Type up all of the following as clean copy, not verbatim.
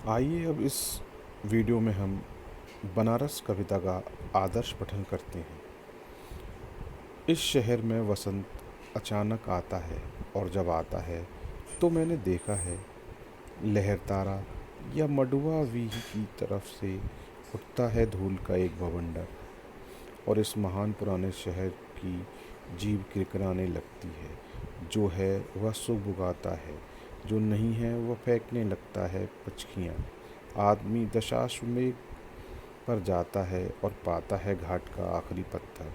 आइए अब इस वीडियो में हम बनारस कविता का आदर्श पठन करते हैं। इस शहर में वसंत अचानक आता है और जब आता है तो मैंने देखा है लहरतारा या मडुआ वीह की तरफ से उठता है धूल का एक बवंडर और इस महान पुराने शहर की जीभ किरकिराने लगती है। जो है वह सुगबुगाता है, जो नहीं है वह फेंकने लगता है पचकियाँ। आदमी दशाश्वमेध पर जाता है और पाता है घाट का आखिरी पत्थर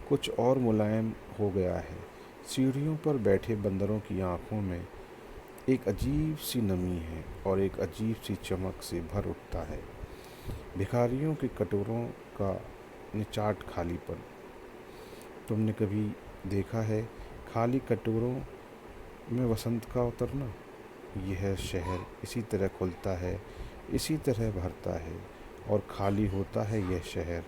कुछ और मुलायम हो गया है। सीढ़ियों पर बैठे बंदरों की आंखों में एक अजीब सी नमी है और एक अजीब सी चमक से भर उठता है। भिखारियों के कटोरों का निचाट खालीपन। तुमने कभी देखा है खाली कटोरों में वसंत का उतरना? यह शहर इसी तरह खुलता है, इसी तरह भरता है और खाली होता है। यह शहर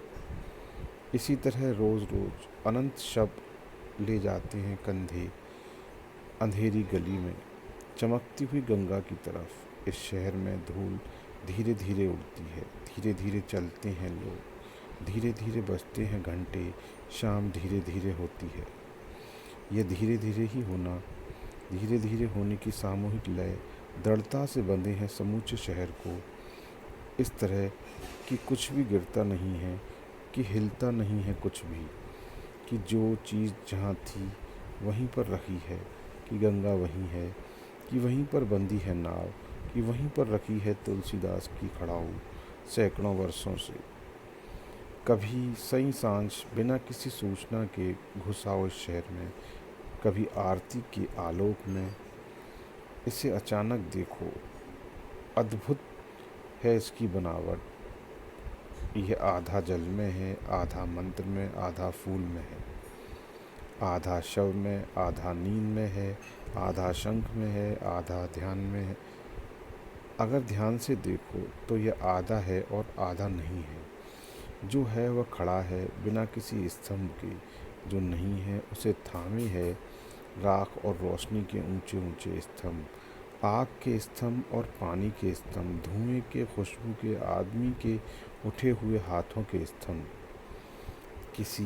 इसी तरह रोज़ रोज़ अनंत शब्द ले जाते हैं कंधे अंधेरी गली में चमकती हुई गंगा की तरफ। इस शहर में धूल धीरे धीरे उड़ती है, धीरे धीरे चलते हैं लोग, धीरे धीरे बजते हैं घंटे। शाम धीरे धीरे होती है। यह धीरे धीरे ही होना, धीरे धीरे होने की सामूहिक लय दृढ़ता से बंधे हैं समूचे शहर को। इस तरह कि कुछ भी गिरता नहीं है, कि हिलता नहीं है कुछ भी, कि जो चीज़ जहाँ थी वहीं पर रखी है, कि गंगा वहीं है, कि वहीं पर बंधी है नाव, कि वहीं पर रखी है तुलसीदास की खड़ाऊ सैकड़ों वर्षों से। कभी सई सांझ बिना किसी सूचना के घुसाओ इस शहर में, कभी आरती के आलोक में इसे अचानक देखो। अद्भुत है इसकी बनावट। यह आधा जल में है, आधा मंत्र में, आधा फूल में है, आधा शव में, आधा नींद में है, आधा शंख में है, आधा ध्यान में है। अगर ध्यान से देखो तो यह आधा है और आधा नहीं है। जो है वह खड़ा है बिना किसी स्तंभ के, जो नहीं है उसे थामे है राख और रोशनी के ऊंचे ऊंचे स्तंभ, आग के स्तंभ और पानी के स्तंभ, धुएं के, खुशबू के, आदमी के उठे हुए हाथों के स्तंभ। किसी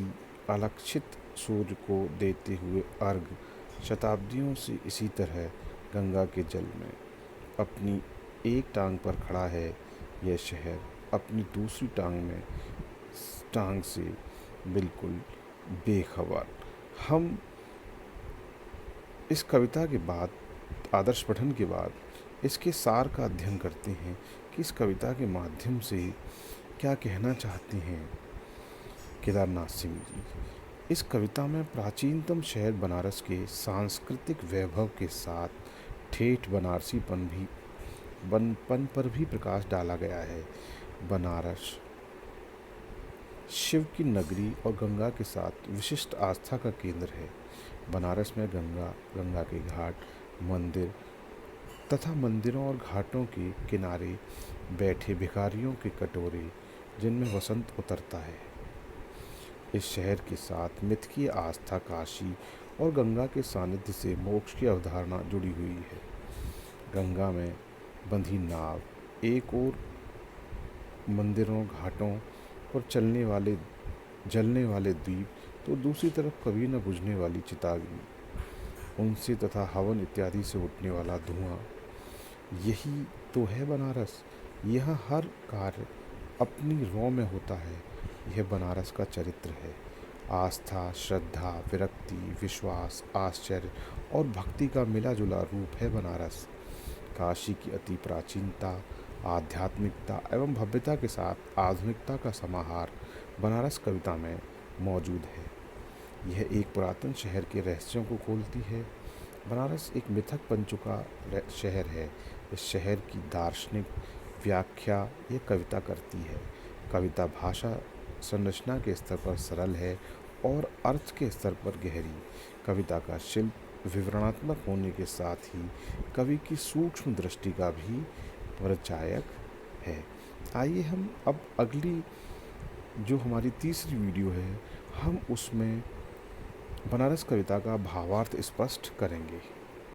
अलक्षित सूर्य को देते हुए अर्घ शताब्दियों से इसी तरह गंगा के जल में अपनी एक टांग पर खड़ा है। यह शहर अपनी दूसरी टांग से बिल्कुल बेखबर। हम इस कविता के बाद, आदर्श पठन के बाद, इसके सार का अध्ययन करते हैं कि इस कविता के माध्यम से क्या कहना चाहते हैं केदारनाथ सिंह जी। इस कविता में प्राचीनतम शहर बनारस के सांस्कृतिक वैभव के साथ ठेठ बनपन पर भी प्रकाश डाला गया है। बनारस शिव की नगरी और गंगा के साथ विशिष्ट आस्था का केंद्र है। बनारस में गंगा, गंगा के घाट, मंदिर तथा मंदिरों और घाटों के किनारे बैठे भिखारियों के कटोरे जिनमें वसंत उतरता है। इस शहर के साथ मिथकीय आस्था, काशी और गंगा के सानिध्य से मोक्ष की अवधारणा जुड़ी हुई है। गंगा में बंधी नाव एक और मंदिरों, घाटों पर जलने वाले द्वीप, तो दूसरी तरफ कभी न बुझने वाली चिताग्नि, उनसे तथा हवन इत्यादि से उठने वाला धुआं। यही तो है बनारस। यहाँ हर कार्य अपनी रौ में होता है। यह बनारस का चरित्र है। आस्था, श्रद्धा, विरक्ति, विश्वास, आश्चर्य और भक्ति का मिला जुला रूप है बनारस। काशी की अति प्राचीनता, आध्यात्मिकता एवं भव्यता के साथ आधुनिकता का समाहार बनारस कविता में मौजूद है। यह एक पुरातन शहर के रहस्यों को खोलती है। बनारस एक मिथक बन चुका शहर है। इस शहर की दार्शनिक व्याख्या यह कविता करती है। कविता भाषा संरचना के स्तर पर सरल है और अर्थ के स्तर पर गहरी। कविता का शिल्प विवरणात्मक होने के साथ ही कवि की सूक्ष्म दृष्टि का भी परिचायक है। आइए हम अब अगली जो हमारी तीसरी वीडियो है, हम उसमें बनारस कविता का भावार्थ स्पष्ट करेंगे।